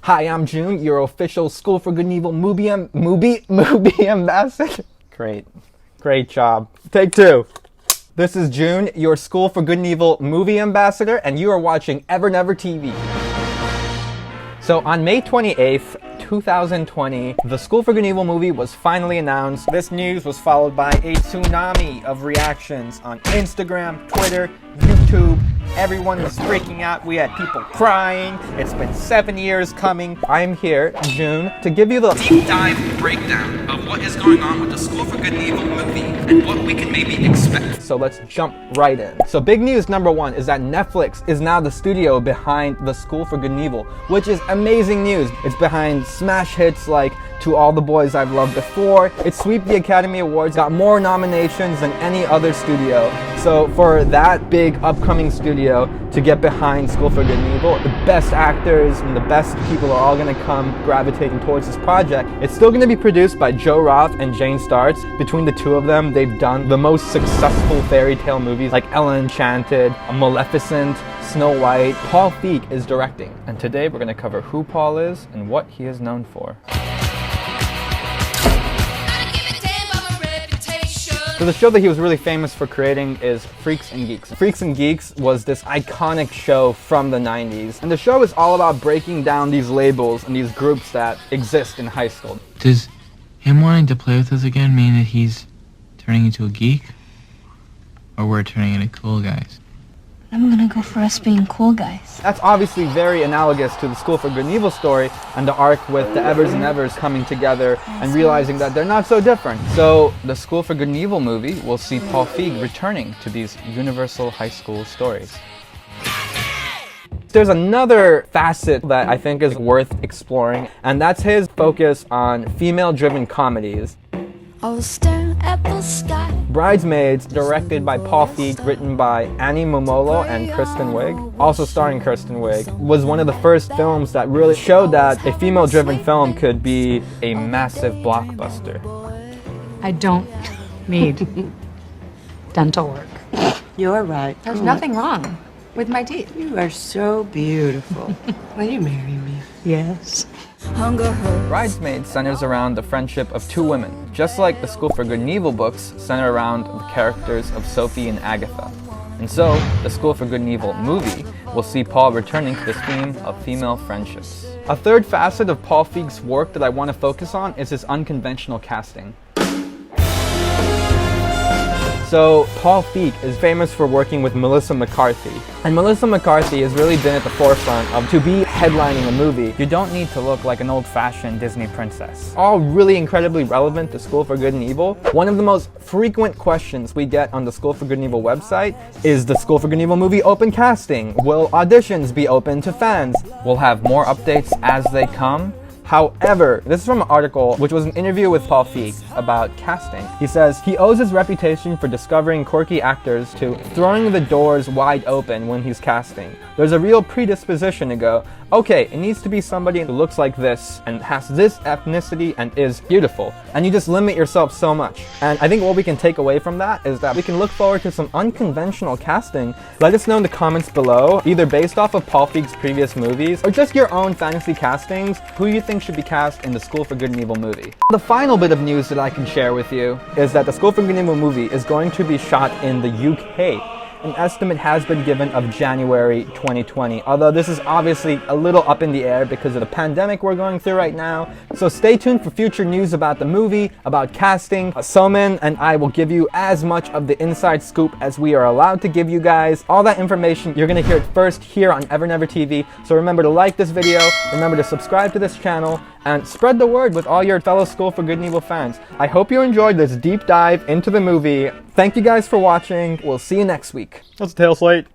Hi, I'm June, your official School for Good and Evil movie ambassador. Great job. Take two. This is June, your School for Good and Evil movie ambassador, and you are watching Evernever TV. So on May 28th, 2020, the School for Good and Evil movie was finally announced. This news was followed by a tsunami of reactions on Instagram, Twitter, YouTube. Everyone was freaking out. We had people crying. It's been 7 years coming. I'm here, June, to give you the deep dive breakdown of what is going on with the School for Good and Evil movie and what we can maybe expect. So let's jump right in. So big news number one is that Netflix is now the studio behind the School for Good and Evil, which is amazing news. It's behind smash hits like To All the Boys I've Loved Before. It swept the Academy Awards, got more nominations than any other studio. So for that big upcoming studio to get behind School for Good and Evil, the best actors and the best people are all going to come gravitating towards this project. It's still going to be produced by Joe Roth and Jane Starts. Between the two of them, they've done the most successful fairy tale movies like Ella Enchanted, Maleficent, Snow White. Paul Feig is directing. And today we're going to cover who Paul is and what he is known for. So the show that he was really famous for creating is Freaks and Geeks. Freaks and Geeks was this iconic show from the 90s. And the show is all about breaking down these labels and these groups that exist in high school. Does him wanting to play with us again mean that he's turning into a geek? Or we're turning into cool guys? I'm gonna go for us being cool guys. That's obviously very analogous to the School for Good and Evil story and the arc with the Evers and Evers coming together and realizing that they're not so different. So the School for Good and Evil movie will see Paul Feig returning to these universal high school stories. There's another facet that I think is worth exploring, and that's his focus on female-driven comedies. I was staring at the sky. Bridesmaids, directed by Paul Feig, written by Annie Momolo and Kristen Wiig, also starring Kristen Wiig, was one of the first films that really showed that a female-driven film could be a massive blockbuster. I don't need dental work. You're right. There's nothing wrong with my teeth. You are so beautiful. Will you marry me? Yes. Bridesmaids centers around the friendship of two women, just like the School for Good and Evil books center around the characters of Sophie and Agatha. And so, the School for Good and Evil movie will see Paul returning to this theme of female friendships. A third facet of Paul Feig's work that I want to focus on is his unconventional casting. So, Paul Feig is famous for working with Melissa McCarthy. And Melissa McCarthy has really been at the forefront of, to be headlining a movie, you don't need to look like an old-fashioned Disney princess. All really incredibly relevant to School for Good and Evil. One of the most frequent questions we get on the School for Good and Evil website is the School for Good and Evil movie open casting? Will auditions be open to fans? We'll have more updates as they come. However, this is from an article which was an interview with Paul Feig about casting. He says he owes his reputation for discovering quirky actors to throwing the doors wide open when he's casting. There's a real predisposition to go, okay, it needs to be somebody who looks like this and has this ethnicity and is beautiful. And you just limit yourself so much. And I think what we can take away from that is that we can look forward to some unconventional casting. Let us know in the comments below, either based off of Paul Feig's previous movies or just your own fantasy castings, who you think should be cast in the School for Good and Evil movie. The final bit of news that I can share with you is that the School for Good and Evil movie is going to be shot in the UK. An estimate has been given of January 2020, although this is obviously a little up in the air because of the pandemic we're going through right now. So stay tuned for future news about the movie, about casting. Soman and I will give you as much of the inside scoop as we are allowed to give you guys. All that information, you're going to hear it first here on Evernever TV. So remember to like this video, remember to subscribe to this channel, and spread the word with all your fellow School for Good and Evil fans. I hope you enjoyed this deep dive into the movie. Thank you guys for watching. We'll see you next week. That's a tail slate.